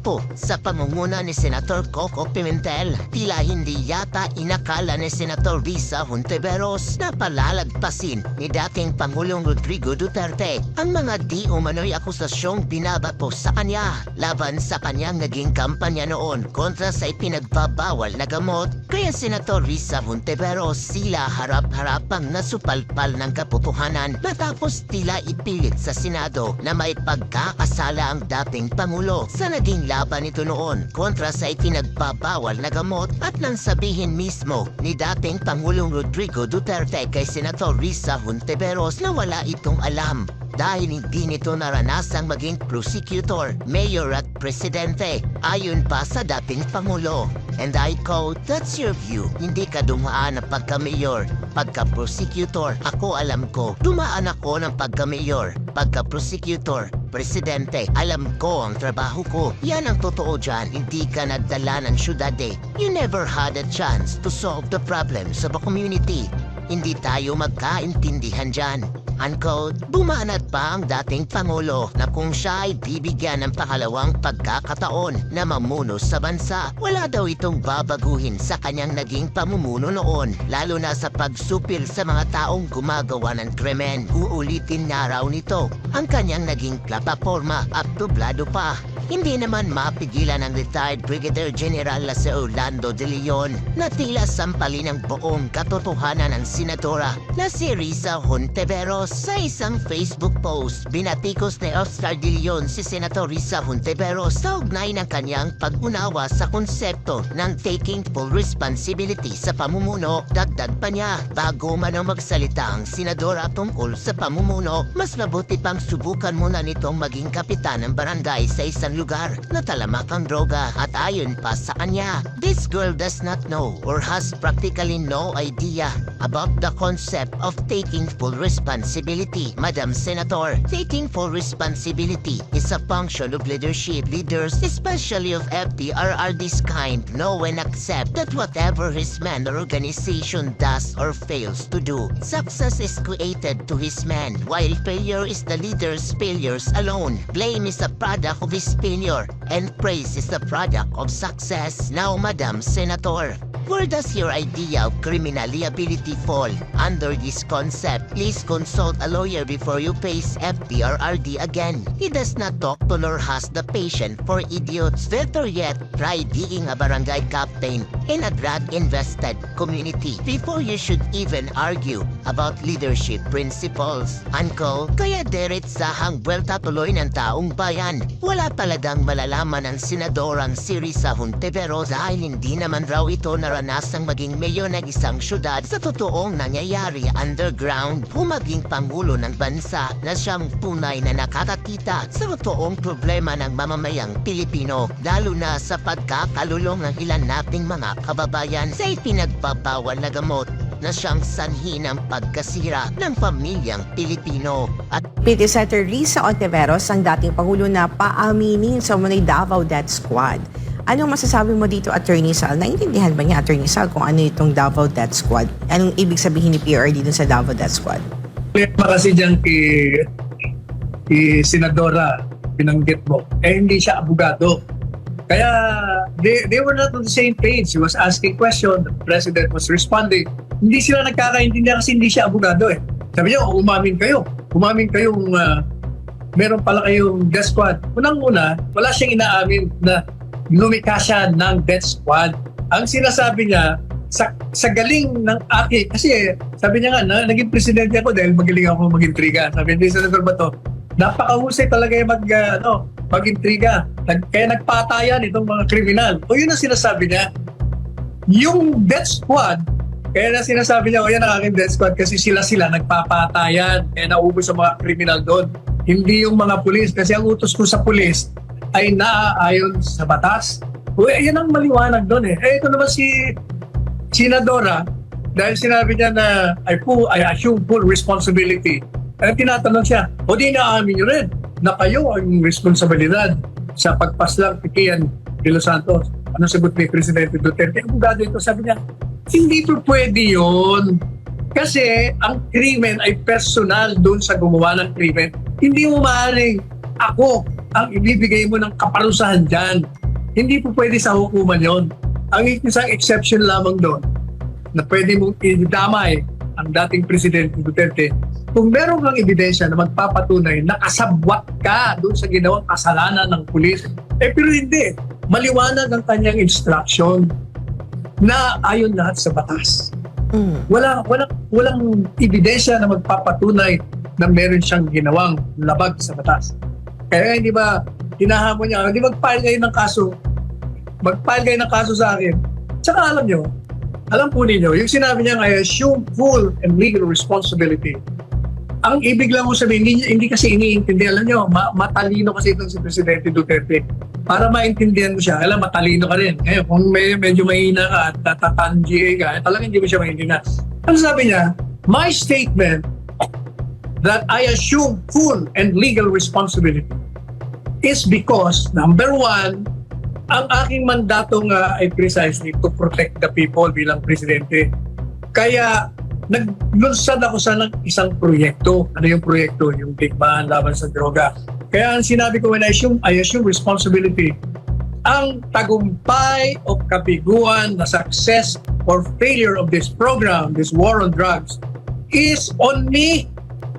po sa pamumuno ni Senator Coco Pimentel. Tila hindi yata inakala ni Senator Risa Hontiveros na palalagpasin ni dating Pangulong Rodrigo Duterte ang mga di umano'y akusasyong binabato sa kanya laban sa kanyang naging kampanya noon kontra sa ipinagbabawal na gamot. Kaya Senator Risa Hontiveros sila harap-harapang nasupalpal ng katotohanan matapos tila ipilit sa Senado na may pagkakasala ang dating Pangulo sa naging laban nito noon kontra sa ipinagbabawal na gamot at nang sabihin mismo ni dating Pangulong Rodrigo Duterte kay Senator Risa Hontiveros na wala itong alam dahil hindi nito naranasang maging prosecutor, mayor at presidente ayon pa sa dating Pangulo. And I quote, "That's your view. Hindi ka dumaan ng pagka-mayor, pagka-prosecutor. Ako alam ko, dumaan ako ng pagka-mayor, pagka-prosecutor, presidente. Alam ko ang trabaho ko. Yan ang totoo dyan. Hindi ka nagdala ng syudad eh. You never had a chance to solve the problems of a community. Hindi tayo magkaintindihan dyan." Unquote. Bumanat pa ang dating Pangulo na kung siya ay bibigyan ng pangalawang pagkakataon na mamuno sa bansa, wala daw itong babaguhin sa kanyang naging pamumuno noon, lalo na sa pagsupil sa mga taong gumagawa ng krimen. Uulitin na raw nito ang kanyang naging plataforma at dublado pa. Hindi naman mapigilan ng retired Brigadier General na si Orlando De Leon na tila sampalin ang buong katotohanan ng senadora na si Risa Hontiveros. Sa isang Facebook post, binatikos ni Oscar De Leon si Senator Risa Hontiveros sa ugnay ng kanyang pag-unawa sa konsepto ng taking full responsibility sa pamumuno. Dagdag pa niya, bago man ang magsalita ang senadora tungkol sa pamumuno, mas mabuti pang subukan muna nitong maging kapitan ng barangay sa isang lugar na talamak ang droga. At ayon pa sa kanya, this girl does not know or has practically no idea about the concept of taking full responsibility. Madam Senator, taking full responsibility is a function of leadership. Leaders, especially of FDR, are this kind. Know and accept that whatever his man or organization does or fails to do, success is created to his man, while failure is the leader's failures alone. Blame is a product of his failure, and praise is the product of success. Now, Madam Senator, where does your idea of criminal liability fall under this concept? Please consult a lawyer before you face FDRRD again. He does not talk to nor has the patience for idiots. Better yet, try being a barangay captain in a drug-invested community before you should even argue about leadership principles. Uncle, kaya diretsahang buwelta tuloy ng taong bayan. Wala talagang malalaman ng senadorang si Risa Hontiveros dahil hindi naman raw ito naranasang maging mayor ng isang syudad sa totoong nangyayari underground o maging pangulo ng bansa na siyang tunay na nakakakita sa totoong problema ng mamamayang Pilipino, lalo na sa pagkakalulong ng ilan nating mga kababayan sa ipinagbabawal na gamot na siyang sanhi ng pagkasira ng pamilyang Pilipino. At PT Senator Risa Hontiveros ang dating Pangulo na paaminin sa Munay Davao Death Squad. Anong masasabi mo dito, Attorney Sal? Naintindihan ba niya, Attorney Sal, kung ano itong Davao Death Squad? Anong ibig sabihin ni PRD dun sa Davao Death Squad? Problema kasi dyan kay Senadora, binanggit mo, hindi siya abogado. Kaya they were not on the same page. He was asking questions, the President was responding. Hindi sila nagkakaintindihan kasi hindi siya abogado eh. Sabi niya, umamin kayo. Umamin kayong meron pala kayong death squad. Unang-una, wala siyang inaamin na lumikha siya ng death squad. Ang sinasabi niya, sa galing ng akin, kasi sabi niya nga, naging presidente ako dahil magaling ako mag-intriga. Sabi niya, Senator Bato, napakahusay talaga yung mag-intriga. Kaya nagpatayan itong mga kriminal. O yun ang sinasabi niya. Yung death squad, kaya na sinasabi niya, o yan ang aking death squad kasi sila nagpapatayan. Kaya naubos sa mga kriminal doon. Hindi yung mga pulis. Kasi ang utos ko sa pulis ay naaayon sa batas. O yan ang maliwanag doon eh. Ito naman si Senadora, dahil sinabi niya na I assume full responsibility. Kaya tinatanong siya, o di naamin niyo rin na kayo ang responsibilidad sa pagpaslang Kian de los Santos. Ano sagot ni Presidente Duterte? Ang bugado ito, sabi niya, hindi po pwede yun. Kasi ang krimen ay personal doon sa gumawa ng krimen. Hindi mo maaaring ako ang ibibigay mo ng kaparusahan dyan. Hindi po pwede sa hukuman yon. Ang isang exception lamang doon na pwede mong idamay ang dating Presidente Duterte kung meron kang ebidensya na magpapatunay na kasabwat ka doon sa ginawang kasalanan ng pulis. Pero hindi. Maliwanag ang kanyang instruction na ayon lahat sa batas. Walang ebidensya na magpapatunay na meron siyang ginawang labag sa batas. Kaya hindi ba hinahamon niya, hindi mag-file kayo ng kaso. Mag-file kayo ng kaso sa akin. Tsaka alam po ninyo, yung sinabi niya, I assume full and legal responsibility. Ang ibig lang ko sabihin, hindi kasi iniintindi. Alam niyo, matalino kasi itong si Presidente Duterte. Para maintindihan mo siya, alam, matalino ka rin. Ngayon, kung medyo mahina ka at tatangiye ka, talagang hindi mo siya maintindihan. Ano sabi niya? My statement that I assume full and legal responsibility is because, number one, ang aking mandato nga ay precisely to protect the people bilang presidente. Kaya naglunsad ako sa isang proyekto. Ano yung proyekto? Yung digmaan laban sa droga. Kaya ang sinabi ko when I assume responsibility, ang tagumpay o kabiguan na success or failure of this program, this war on drugs, is on me.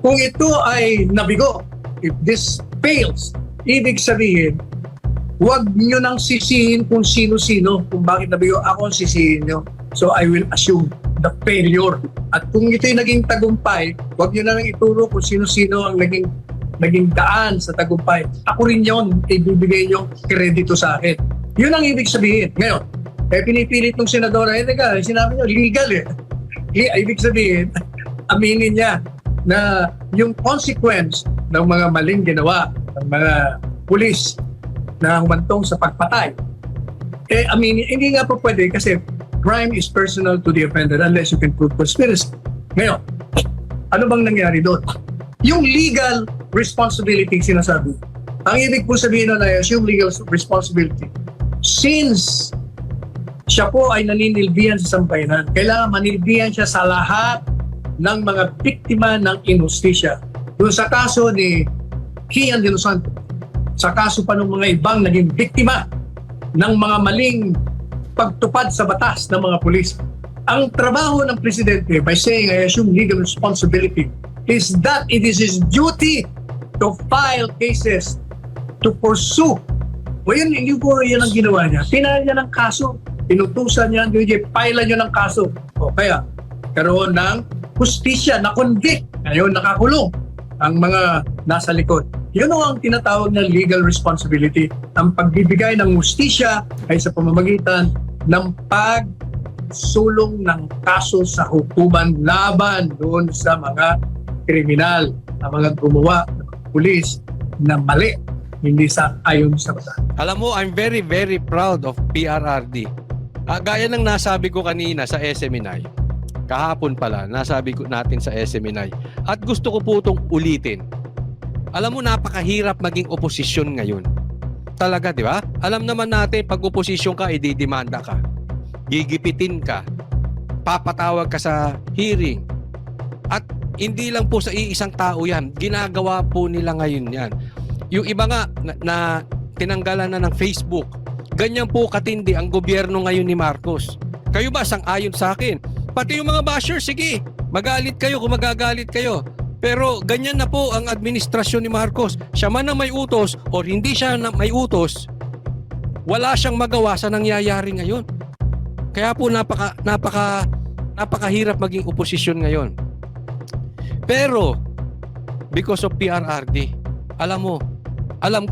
Kung ito ay nabigo, if this fails, ibig sabihin, huwag nyo nang sisihin kung sino-sino, kung bakit nabigo, ako ang sisihin nyo. So I will assume the failure. At kung ito'y naging tagumpay, huwag nyo nang ituro kung sino-sino ang naging daan sa tagumpay. Ako rin yun, ibibigay nyo kredito sa akin. Yun ang ibig sabihin. Ngayon, pinipilit ng senadora, teka, sinabi nyo, legal eh. Ibig sabihin, aminin niya na yung consequence ng mga maling ginawa ng mga pulis na humantong sa pagpatay, aminin, hindi nga po pwede kasi crime is personal to the offender unless you can prove conspiracy. Ngayon, ano bang nangyari doon? Yung legal responsibility sinasabi. Ang ibig po sabihin na assume legal responsibility. Since siya po ay naninilbihan sa sambayanan, kailangan manilbihan siya sa lahat ng mga biktima ng inustisya. Doon sa kaso ni Kian de los Santos, sa kaso pa ng mga ibang naging biktima ng mga maling pagtupad sa batas ng mga pulis. Ang trabaho ng presidente by saying I assume legal responsibility is that it is his duty to file cases, to pursue. O yun, hindi po yan ang ginawa niya. Pinahal niya ng kaso, inutusan niya, pailan niya ng kaso. O kaya, karoon ng hustisya na convict. Ngayon, nakakulong ang mga nasa likod. Yun ang tinatawag na legal responsibility. Ang pagbibigay ng hustisya ay sa pamamagitan ng pagsulong ng kaso sa hukuman laban doon sa mga kriminal, ang mga gumawa ng pulis na mali, hindi sa ayon sa batas. Alam mo, I'm very, very proud of PRRD. Gaya ng nasabi ko kanina sa SMNI, kahapon pala, nasabi ko natin sa SMNI, at gusto ko po itong ulitin. Alam mo, napakahirap maging oposisyon ngayon. Talaga, di ba? Alam naman natin, pag oposisyon ka, ididemanda ka. Gigipitin ka. Papatawag ka sa hearing. At hindi lang po sa iisang tao yan. Ginagawa po nila ngayon yan. Yung iba nga na tinanggalan na ng Facebook, ganyan po katindi ang gobyerno ngayon ni Marcos. Kayo ba sang-ayon sa akin? Pati yung mga bashers, sige, magalit kayo kung magagalit kayo. Pero ganyan na po ang administrasyon ni Marcos. Siya man ang may utos o hindi siya na may utos, wala siyang magawa sa nangyayari ngayon. Kaya po napakahirap maging oposisyon ngayon. Pero because of PRRD, alam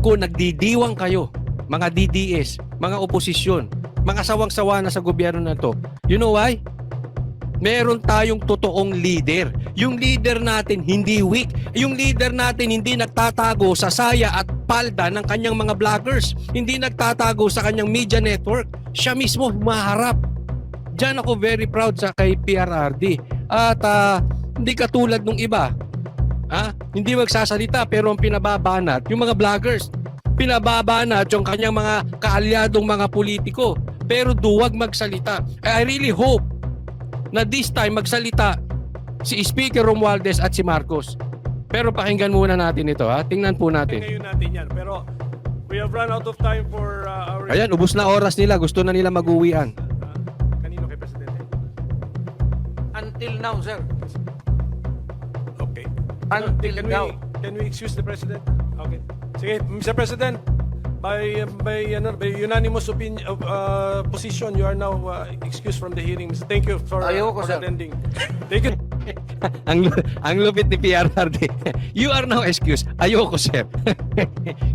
ko nagdidiwang kayo, mga DDS, mga oposisyon, mga sawang-sawa na sa gobyerno na to. You know why? Meron tayong totoong leader. Yung leader natin hindi weak. Yung leader natin hindi nagtatago sa saya at palda ng kanyang mga vloggers. Hindi nagtatago sa kanyang media network. Siya mismo humaharap. Diyan ako very proud sa kay PRRD. At hindi katulad nung iba. Hindi magsasalita pero ang pinababanat yung mga vloggers. Pinababanat yung kanyang mga kaalyadong mga politiko. Pero duwag magsalita. I really hope na this time magsalita si Speaker Romualdez at si Marcos. Pero pakinggan muna natin ito, ha? Tingnan po natin. Ngayon natin yan. Pero We have run out of time for our... Ayan, ubos na oras nila. Gusto na nila mag-uwian. Kanino kay Presidente? Until now, sir. Okay. Until now. Can we excuse the President? Okay. Sige, Mr. President, by unanimous position, you are now excused from the hearing. Thank you for Ayoko, sir. attending. Thank you. ang lupit ni PRRD. You are now excused. Ayoko, sir.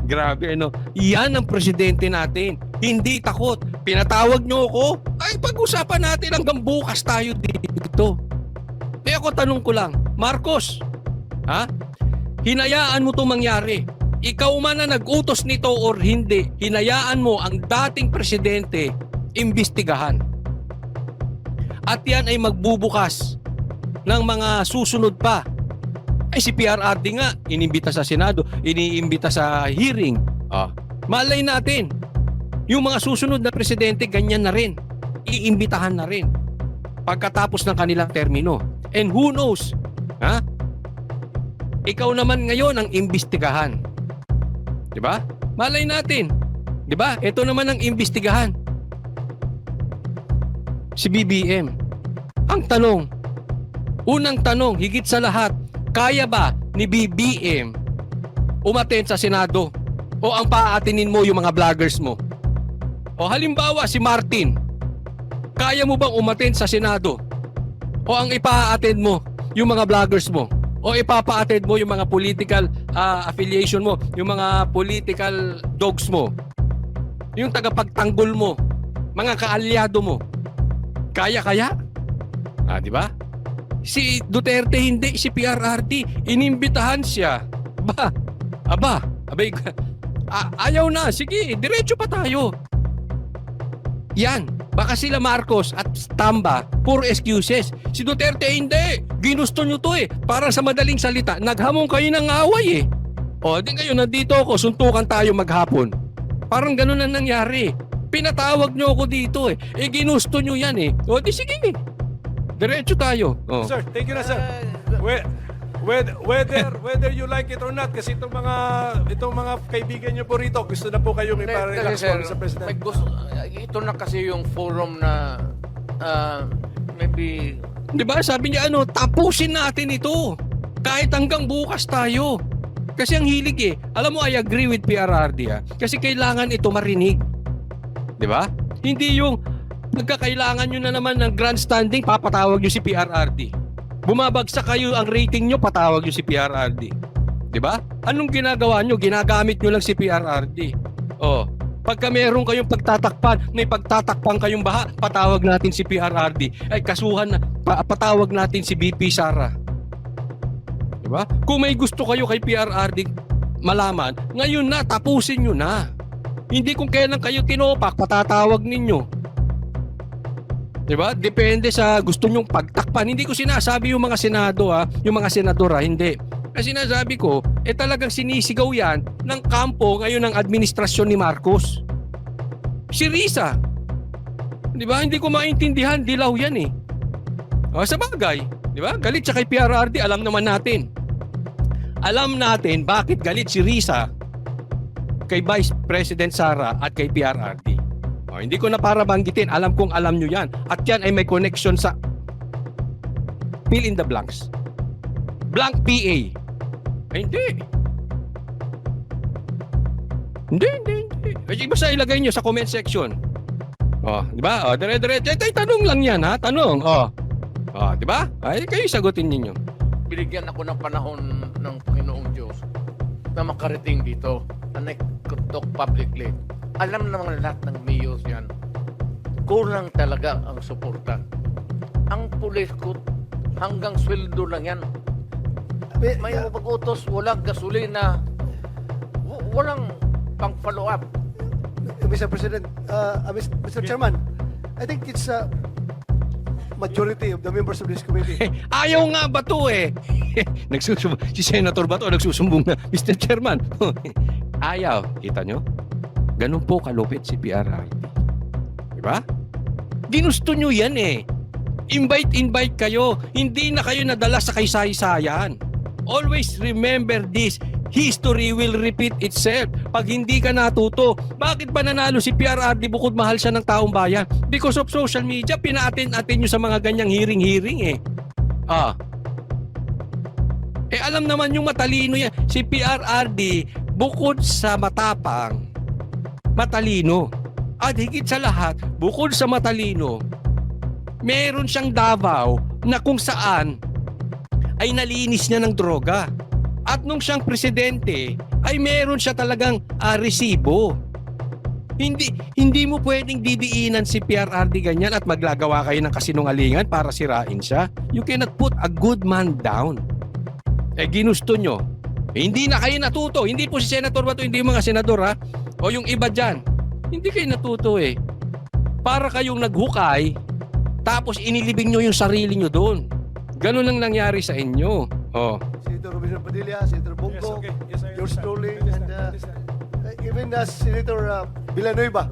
Grabe, ano. Yan ang presidente natin. Hindi takot. Pinatawag nyo ako. Ay, pag-usapan natin hanggang bukas tayo dito. Eh ako, tanong ko lang, Marcos, ha? Hinayaan mo itong mangyari. Ikaw man na nag-utos nito or hindi, hinayaan mo ang dating presidente imbestigahan. At yan ay magbubukas ng mga susunod pa. Ay si PRRD nga, inimbita sa Senado, iniimbita sa hearing. Malay natin, yung mga susunod na presidente, ganyan na rin. Iimbitahan na rin. Pagkatapos ng kanilang termino. And who knows, ha? Ikaw naman ngayon ang imbestigahan. Diba? Malay natin. Diba? Ito naman ang imbestigahan. Si BBM. Ang tanong, unang tanong, higit sa lahat, kaya ba ni BBM umattend sa Senado? O ang paaatinin mo yung mga vloggers mo? O halimbawa si Martin, kaya mo bang umattend sa Senado? O ang ipaa-attend mo yung mga vloggers mo? O ipapa-attend mo yung mga political affiliation mo, yung mga political dogs mo, yung tagapagtanggol mo, mga kaalyado mo? Kaya? Di ba? Si Duterte hindi, si PRRD, inimbitahan siya. Abay, ayaw na, sige, diretso pa tayo. Yan, baka sila Marcos at Tamba, puro excuses. Si Duterte hindi, ginusto nyo to eh. Parang sa madaling salita, naghamon kayo ng away eh. O, di kayo, nandito ako, suntukan tayo maghapon. Parang ganun na nangyari. Pinatawag nyo ako dito eh. Ginusto nyo yan eh. O, di sige. Diretso tayo. O. Sir, thank you na, sir. Whether you like it or not, kasi itong mga kaibigan niyo po rito, gusto na po kayo may para-relax po, Mr. President. Ito na kasi yung forum na maybe... Di ba? Sabi niya tapusin natin ito. Kahit hanggang bukas tayo. Kasi ang hilig eh. Alam mo, I agree with PRRD kasi kailangan ito marinig. Di ba? Hindi yung pagkakailangan nyo na naman ng grandstanding, papatawag nyo si PRRD. Bumabagsak kayo ang rating nyo, patawag nyo si PRRD. Di ba? Anong ginagawa nyo? Ginagamit nyo lang si PRRD. Pagka meron kayong pagtatakpan, may pagtatakpan kayong baha, patawag natin si PRRD. Ay, kasuhan na, patawag natin si BP Sara. Di ba? Kung may gusto kayo kay PRRD malaman, ngayon na, tapusin nyo na. Hindi kung kailan kayo tinopak, patatawag ninyo. Diba? Depende sa gusto nyong pagtakpan. Hindi ko sinasabi yung mga senado yung mga senadora, hindi. Kasi sinasabi ko, talagang sinisigaw yan ng kampo ngayon ng administrasyon ni Marcos. Si Risa. Diba? Hindi ko maintindihan, dilaw yan eh. Sa bagay, diba? Galit siya kay PRRD, alam naman natin. Alam natin bakit galit si Risa kay Vice President Sara at kay PRRD. Hindi ko na para banggitin. Alam kong alam nyo yan. At yan ay may connection sa fill in the blanks. Blank PA. Ay, hindi. Hindi. Basta ilagay nyo sa comment section. Di ba? Dire-dire. Tanong lang yan, ha? Tanong. Di ba? Ay, kayo sagutin ninyo. Binigyan ako ng panahon ng Panginoong Diyos na makarating dito and I could talk publicly. Alam naman lahat ng mayors yan. Kulang talaga ang suporta. Ang pulis ko, hanggang sweldo lang yan. May mapag-utos, walang gasolina, walang pang-follow up. Mr. President, Mr. Chairman, I think it's majority of the members of this committee. Ayaw nga ba to eh? Si Senator Bato nagsusumbong na, Mr. Chairman. Ayaw. Kita nyo? Ganun po kalupit si PRRD. Diba? Ginusto nyo yan eh. Invite kayo. Hindi na kayo nadala sa kaysaysayan. Always remember this. history will repeat itself. Pag hindi ka natuto, bakit ba nanalo si PRRD bukod mahal siya ng taong bayan? Because of social media, pinatin-atin nyo sa mga ganyang hearing-hearing eh. Alam naman yung matalino yan. Si PRRD, bukod sa matapang, matalino. At higit sa lahat, bukod sa matalino, meron siyang Davao na kung saan ay nalinis niya ng droga. At nung siyang presidente, ay meron siya talagang resibo. Hindi mo pwedeng didiinan si PRRD ganyan at maglagawa kayo ng kasinungalingan para sirain siya. You cannot put a good man down. Ginusto nyo. Hindi na kayo natuto. Hindi po si Senator Bato, hindi yung mga senador ha. O yung iba dyan. Hindi kayo natuto eh. Para kayong naghukay, tapos inilibing nyo yung sarili nyo doon. Ganun ang nangyari sa inyo. Senator Robinson Padilla, Senator Yes, Bongo, okay. Yes, I yours understand. truly, I and understand. even Senator Villanueva.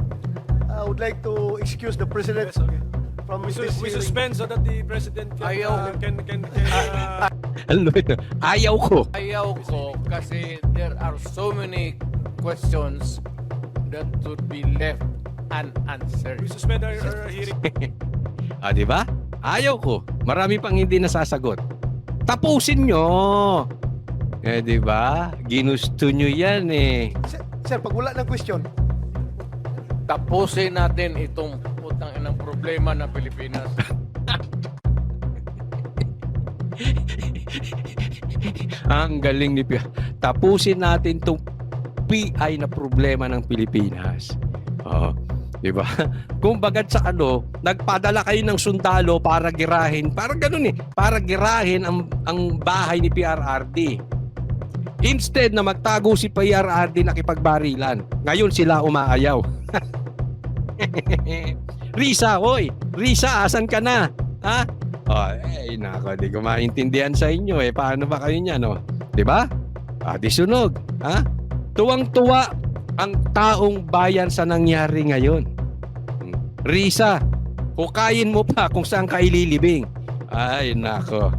I would like to excuse the President Yes, okay. from We this hearing. suspend so that the President Ayaw. can Ano ito? Ayaw ko. Ayaw ko kasi there are so many questions that should be left unanswered. we suspend our hearing. Di ba? Ayaw ko. Marami pang hindi nasasagot. Tapusin nyo. Di ba? Ginusto nyo yan eh. Sir, pag wala ng question, Tapusin natin itong putang inang problema ng Pilipinas. Ang galing ni Pia. Tapusin natin tong PI na problema ng Pilipinas. Di ba? Kung bagad sa nagpadala kayo ng sundalo para girahin, para ganun eh, para girahin ang bahay ni PRRD. Instead na magtago si PRRD nakipagbarilan. Ngayon sila umaayaw. Risa, hoy! Risa, asan ka na? Ha? Nako, di ko maintindihan sa inyo eh. Paano ba kayo niyan, no? Di ba? Di sunog. Ha? Tuwang-tuwa ang taong bayan sa nangyari ngayon. Risa, hukayin mo pa kung saan ka ililibing. Ay, nako.